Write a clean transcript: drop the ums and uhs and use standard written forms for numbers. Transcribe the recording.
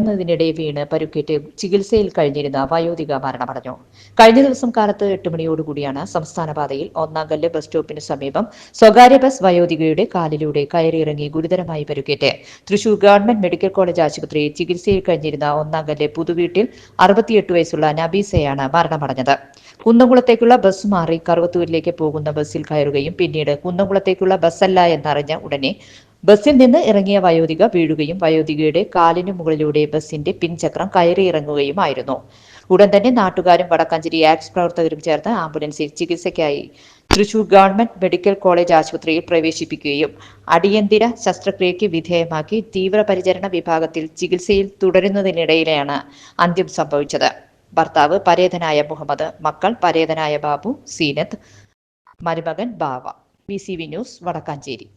കയറുന്നതിനിടെ വീണ് പരുക്കേറ്റ് ചികിത്സയിൽ കഴിഞ്ഞിരുന്ന വയോധിക മരണമടഞ്ഞു. കഴിഞ്ഞ ദിവസം കാലത്ത് 8 മണിയോടുകൂടിയാണ് സംസ്ഥാനപാതയിൽ ഒന്നാംകല്ല് ബസ് സ്റ്റോപ്പിന് സമീപം സ്വകാര്യ ബസ് വയോധികയുടെ കാലിലൂടെ കയറിയിറങ്ങി ഗുരുതരമായി പരുക്കേറ്റ് തൃശൂർ ഗവൺമെന്റ് മെഡിക്കൽ കോളേജ് ആശുപത്രിയിൽ ചികിത്സയിൽ കഴിഞ്ഞിരുന്ന ഒന്നാംകല്ല് പുതുവീട്ടിൽ 68 വയസ്സുള്ള നബീസയാണ് മരണമടഞ്ഞത്. കുന്നംകുളത്തേക്കുള്ള ബസ് മാറി കറുവത്തൂരിലേക്ക് പോകുന്ന ബസ്സിൽ കയറുകയും പിന്നീട് കുന്നംകുളത്തേക്കുള്ള ബസ്സല്ല എന്നറിഞ്ഞ ഉടനെ ബസ്സിൽ നിന്ന് ഇറങ്ങിയ വയോധിക വീഴുകയും വയോധികയുടെ കാലിനു മുകളിലൂടെ ബസിന്റെ പിൻചക്രം കയറിയിറങ്ങുകയുമായിരുന്നു. ഉടൻ തന്നെ നാട്ടുകാരും വടക്കാഞ്ചേരി ആക്സ് പ്രവർത്തകരും ചേർന്ന് ആംബുലൻസിൽ ചികിത്സയ്ക്കായി തൃശൂർ ഗവൺമെന്റ് മെഡിക്കൽ കോളേജ് ആശുപത്രിയിൽ പ്രവേശിപ്പിക്കുകയും അടിയന്തര ശസ്ത്രക്രിയയ്ക്ക് വിധേയമാക്കി തീവ്രപരിചരണ വിഭാഗത്തിൽ ചികിത്സയിൽ തുടരുന്നതിനിടയിലാണ് അന്ത്യം സംഭവിച്ചത്. ഭർത്താവ് പരേതനായ മുഹമ്മദ്, മക്കൾ പരേതനായ ബാബു, സീനത്ത്, മരുമകൻ ബാവ. BCV news, Vadakkanchery.